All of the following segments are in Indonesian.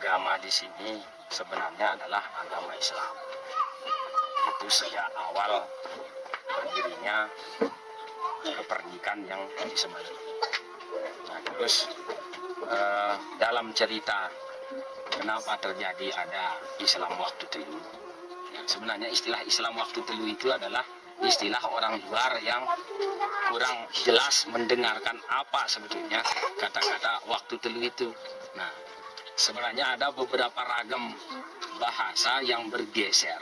agama di sini sebenarnya adalah agama Islam. Itu sejak awal berdirinya keperdikan yang disembelih. Nah, terus dalam cerita kenapa terjadi ada Islam waktu telu. Ya, sebenarnya istilah Islam waktu telu itu adalah istilah orang luar yang kurang jelas mendengarkan apa sebetulnya kata-kata waktu telu itu. Nah, sebenarnya ada beberapa ragam bahasa yang bergeser.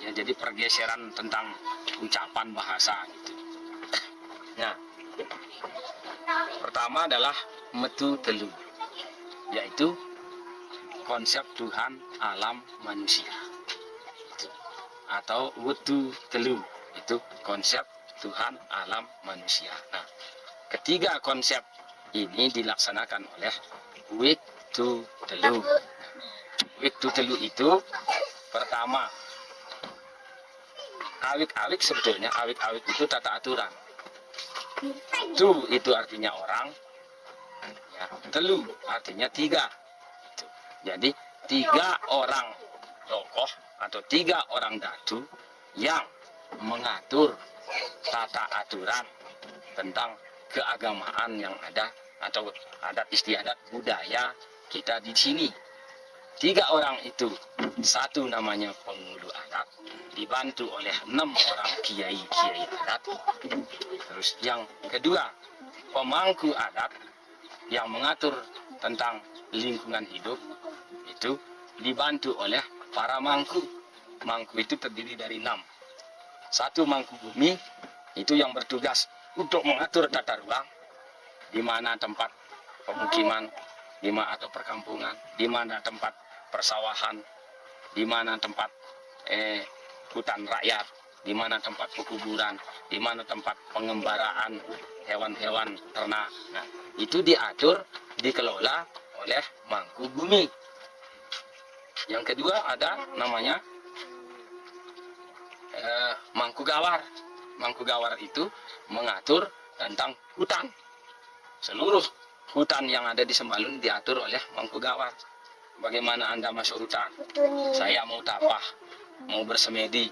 Ya, jadi pergeseran tentang ucapan bahasa gitu. Nah, pertama adalah metu telu, yaitu konsep Tuhan alam manusia, atau wetu telu, itu konsep Tuhan alam manusia. Nah, ketiga konsep ini dilaksanakan oleh wetu telu. Wetu telu itu pertama, awik-awik, sebetulnya awik-awik itu tata aturan. Tu itu artinya orang, ya, telu artinya tiga. Jadi tiga orang tokoh atau tiga orang datu yang mengatur tata aturan tentang keagamaan yang ada atau adat istiadat budaya kita di sini. Tiga orang itu, satu namanya pengulu adat, dibantu oleh 6 orang kiai-kiai adat. Terus yang kedua, pemangku adat yang mengatur tentang lingkungan hidup, itu dibantu oleh para mangku. Mangku itu terdiri dari 6. Satu mangku bumi, itu yang bertugas untuk mengatur tata ruang, di mana tempat pemukiman, di mana atau perkampungan, di mana tempat persawahan, di mana tempat hutan rakyat, di mana tempat pekuburan, di mana tempat pengembaraan hewan-hewan ternak. Nah, itu diatur, dikelola oleh mangku bumi. Yang kedua ada namanya mangku gawar. Mangku gawar itu mengatur tentang hutan. Seluruh hutan yang ada di Sembalun diatur oleh mangku gawar. Bagaimana Anda masuk hutan? Saya mau tapah, mau bersemedi.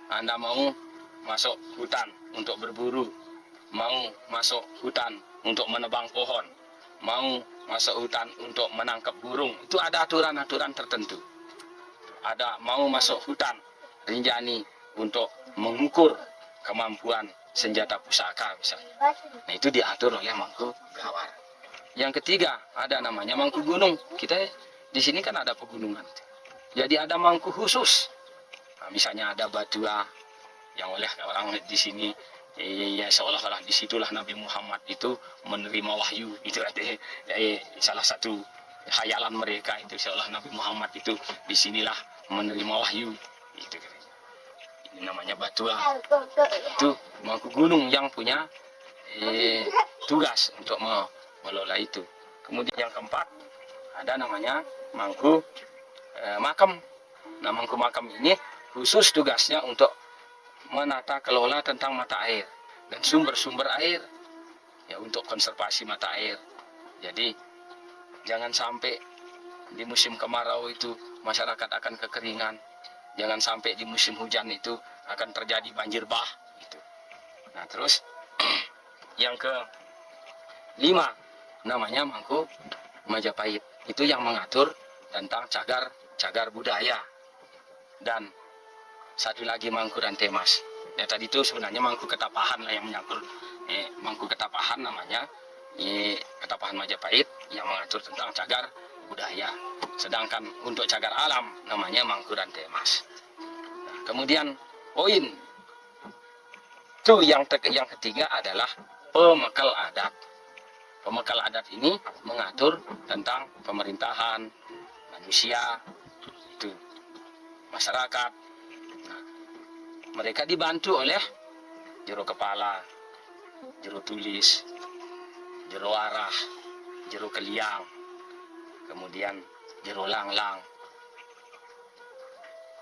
Anda mau masuk hutan untuk berburu, mau masuk hutan untuk menebang pohon, mau masuk hutan untuk menangkap burung. Itu ada aturan-aturan tertentu. Ada mau masuk hutan Rinjani untuk mengukur kemampuan senjata pusaka misalnya. Nah, itu diatur oleh mangku gawar. Yang ketiga ada namanya mangku gunung. Kita di sini kan ada pegunungan. Jadi ada mangku khusus. Nah, misalnya ada Batua yang oleh orang di sini ya seolah-olah disitulah Nabi Muhammad itu menerima wahyu. Itu ada salah satu khayalan mereka, itu seolah Nabi Muhammad itu disinilah menerima wahyu. Itu ini namanya Batua. Itu mangku gunung yang punya tugas untuk mengelola itu. Kemudian yang keempat ada namanya mangku makam. Nah, mangku makam ini khusus tugasnya untuk menata kelola tentang mata air dan sumber-sumber air, ya, untuk konservasi mata air. Jadi jangan sampai di musim kemarau itu masyarakat akan kekeringan. Jangan sampai di musim hujan itu akan terjadi banjir bah gitu. Nah, terus yang ke-5 namanya mangku Majapahit. Itu yang mengatur tentang cagar budaya. Dan satu lagi mangku Rantai Mas. Ya, tadi itu sebenarnya mangku Ketapahan lah yang menyangkut mangku Ketapahan namanya. Ketapahan Majapahit yang mengatur tentang cagar budaya. Sedangkan untuk cagar alam namanya mangku Rantai Mas. Nah, kemudian poin itu yang ketiga adalah pemekal adat. Pemekal adat ini mengatur tentang pemerintahan, manusia, itu masyarakat. Nah, mereka dibantu oleh jero kepala, jero tulis, jero arah, jero keliang, kemudian jero langlang,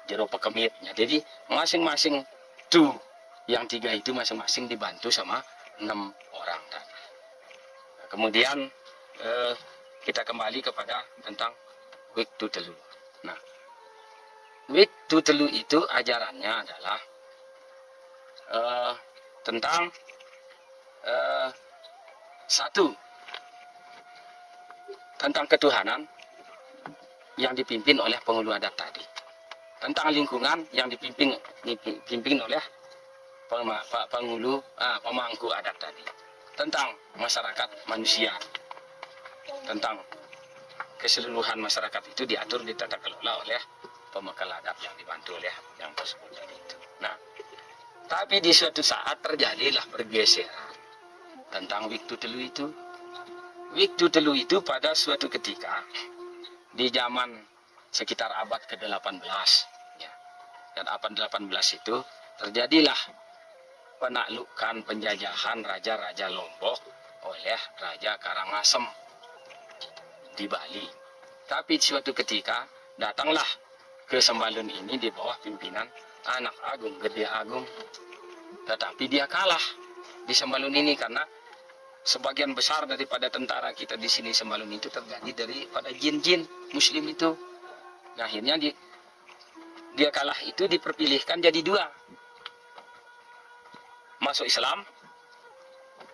jero pekemit. Jadi masing-masing tuh yang 3 itu masing-masing dibantu sama 6 orang tadi. Nah, kemudian kita kembali kepada tentang Wiktu Telu. Nah, Wiktu Telu itu ajarannya adalah tentang satu, tentang ketuhanan yang dipimpin oleh penghulu adat tadi, tentang lingkungan yang dipimpin oleh pemangku adat tadi, tentang masyarakat manusia, tentang keseluruhan masyarakat itu diatur ditata kelola oleh pemangku adat yang dibantu oleh yang tersebut tadi itu. Nah, tapi di suatu saat terjadilah pergeseran tentang Wiktu Telu itu. Wiktu Telu itu pada suatu ketika di zaman sekitar abad ke-18 ya. Dan abad 18 itu terjadilah penaklukan penjajahan Raja-Raja Lombok oleh Raja Karangasem di Bali. Tapi suatu ketika datanglah ke Sembalun ini di bawah pimpinan Anak Agung, Gede Agung. Tetapi dia kalah di Sembalun ini karena sebagian besar daripada tentara kita di sini Sembalun itu terjadi daripada jin-jin Muslim itu. Nah, akhirnya dia kalah itu diperpilihkan jadi dua. Masuk Islam,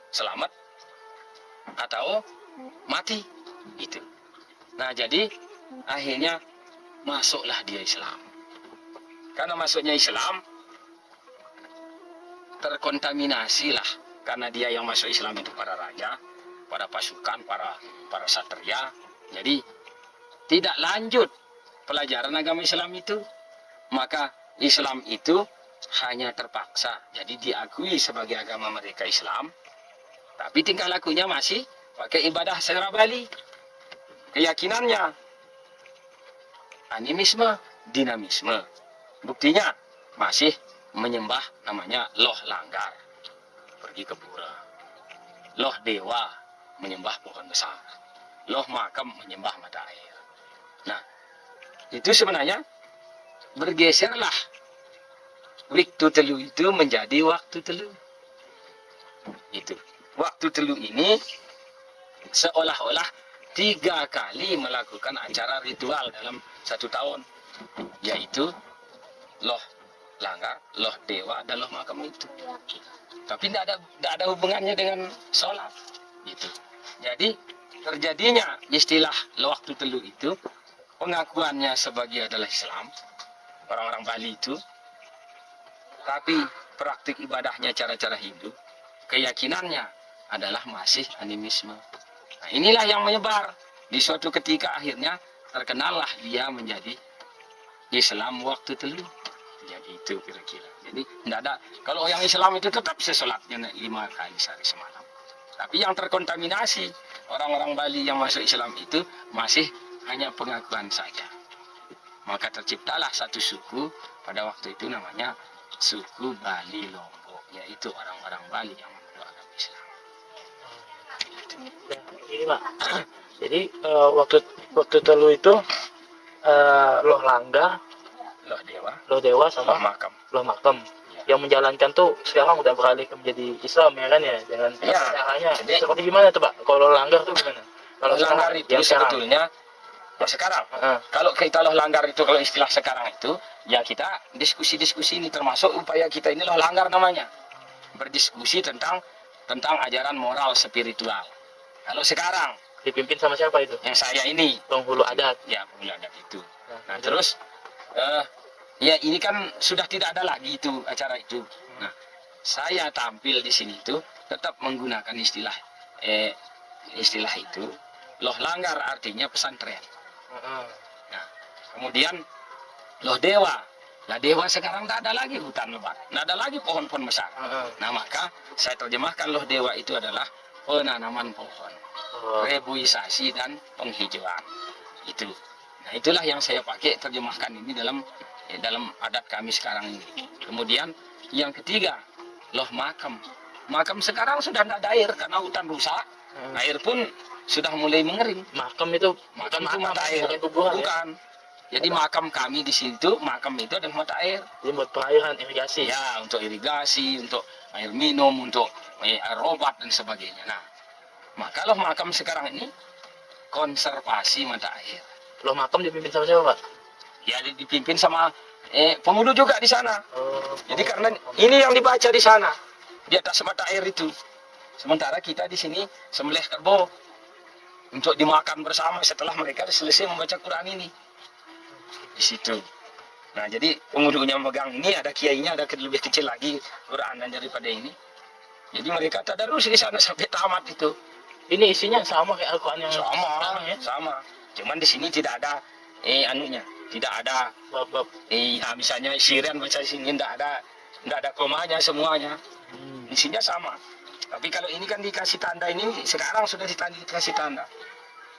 selamat, atau mati. Gitu. Nah, jadi akhirnya masuklah dia Islam. Karena masuknya Islam, terkontaminasilah. Karena dia yang masuk Islam itu para raja, para pasukan, para satria. Jadi tidak lanjut pelajaran agama Islam itu. Maka Islam itu hanya terpaksa. Jadi diakui sebagai agama mereka Islam. Tapi tingkah lakunya masih pakai ibadah secara Bali. Keyakinannya animisme, dinamisme. Buktinya masih menyembah namanya Loh Langgar, pergi ke pura. Loh Dewa menyembah pohon besar. Loh Makam menyembah mata air. Nah, itu sebenarnya bergeserlah Wiktu Telu itu menjadi Waktu Telu. Itu Waktu Telu ini seolah-olah 3 kali melakukan acara ritual dalam 1 tahun, yaitu Loh Langgar, Loh Dewa, dan Loh Makam itu. Tapi tidak ada hubungannya dengan sholat. Gitu. Jadi terjadinya istilah Waktu Telu itu pengakuannya sebagai adalah Islam, orang-orang Bali itu, tapi praktik ibadahnya cara-cara Hindu, keyakinannya adalah masih animisme. Nah, inilah yang menyebar. Di suatu ketika akhirnya terkenallah dia menjadi Islam Waktu Telu. Jadi itu kira-kira. Jadi tidak ada. Kalau yang Islam itu tetap sesolatnya 5 kali sehari semalam. Tapi yang terkontaminasi orang-orang Bali yang masuk Islam itu masih hanya pengakuan saja. Maka terciptalah satu suku pada waktu itu namanya suku Bali Lombok, yaitu orang-orang Bali yang memeluk agama Islam. Nah, ini Pak. Jadi waktu Telu itu Loh Langgar, Loh Dewa sama Loh Makam. Ya. Yang menjalankan tuh sekarang udah beralih ke menjadi Islam ya kan ya, dengan caranya. Seperti gimana tuh Pak? Kalau Loh Langgar tuh gimana? Kalau Loh Langgar itu sebetulnya sekarang. Kalau kita Loh Langgar itu, kalau istilah sekarang itu, ya kita diskusi-diskusi ini, termasuk upaya kita ini Loh Langgar namanya. Berdiskusi tentang ajaran moral spiritual. Kalau sekarang dipimpin sama siapa itu? Yang saya ini penghulu adat. Ya, penghulu adat itu. Nah, terus ya ini kan sudah tidak ada lagi itu acara itu. Nah, saya tampil di sini itu tetap menggunakan istilah itu. Loh Langgar artinya pesantren. Nah, kemudian Loh Dewa. Nah, Dewa sekarang tidak ada lagi hutan lebat, tidak ada lagi pohon-pohon besar. Nah, maka saya terjemahkan Loh Dewa itu adalah penanaman pohon, rebuisasi dan penghijauan. Itu. Nah, itulah yang saya pakai terjemahkan ini dalam adat kami sekarang ini. Kemudian yang ketiga, Loh Makam. Makam sekarang sudah tidak ada air karena hutan rusak. Air pun sudah mulai mengering. Makam itu mata air, bukan. Jadi makam kami di situ, makam itu adalah mata air. Jadi buat perairan, irigasi. Ya, untuk irigasi, untuk air minum, untuk air obat dan sebagainya. Nah, maka Loh Makam sekarang ini konservasi mata air. Loh makam dipimpin sama siapa, Pak? Ya dipimpin sama penghulu juga di sana. Oh, Jadi karena ini yang dibaca di sana, di atas mata air itu. Sementara kita di sini sembelih kerbau untuk dimakan bersama setelah mereka selesai membaca Quran ini. Di situ. Nah, jadi penghulunya megang ini, ada kiainya, ada lebih kecil lagi Quranan daripada ini. Jadi mereka tadarus di sana sampai tamat itu. ini isinya sama kayak Al-Quran yang Sama, sekarang ya? sama. Cuman di sini tidak ada anunya, tidak ada Bab-bab. misalnya siren baca di sini tidak ada komanya semuanya. Isinya sama. Tapi kalau ini kan dikasih tanda ini sekarang sudah dikasih tanda.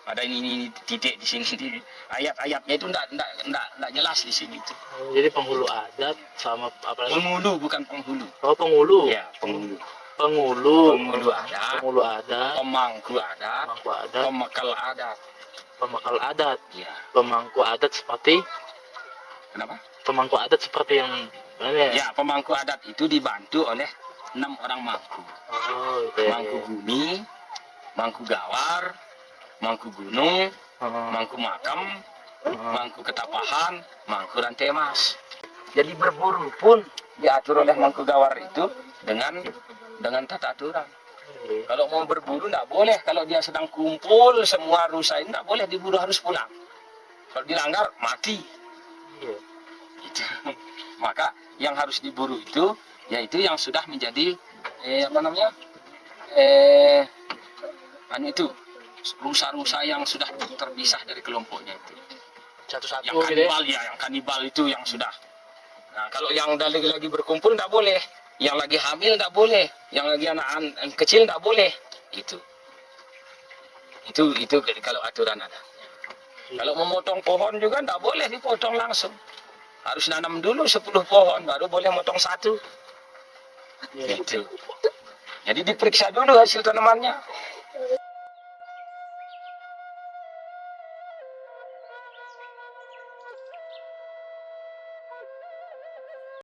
Ada ini titik di sini di ayat-ayatnya itu enggak jelas di sini itu. Oh, jadi penghulu adat sama apa lagi? Penghulu bukan penghulu. Oh, penghulu. Ya, penghulu. Penghulu Ada, penghulu adat, pemangku ada, pemangku adat, pemakal adat. pemakal adat. Ya. Pemangku adat seperti Kenapa? pemangku adat seperti yang mana ya? Ya, pemangku adat itu dibantu oleh 6 orang mangku. Oh, itu ya. Mangku bumi, mangku gawar, mangku gunung, mangku makam, mangku ketapahan, mangku rantai emas. Jadi berburu pun diatur oleh mangku gawar itu dengan tata aturan. Kalau mau berburu tidak boleh, kalau dia sedang kumpul semua rusa ini tidak boleh diburu, harus pulang. Kalau dilanggar mati. Iya. Gitu. Maka yang harus diburu itu yaitu yang sudah menjadi itu rusa-rusa yang sudah terpisah dari kelompoknya itu. Satu-satu Yang gitu ya. kanibal ya, yang kanibal itu yang sudah. Nah, kalau yang lagi berkumpul tidak boleh, yang lagi hamil tidak boleh, yang lagi anak kecil tidak boleh. Itu kalau aturan ada. Kalau memotong pohon juga tidak boleh dipotong langsung. Harus nanam dulu 10 pohon baru boleh motong 1. Iya. Gitu. Jadi diperiksa dulu hasil tanamannya.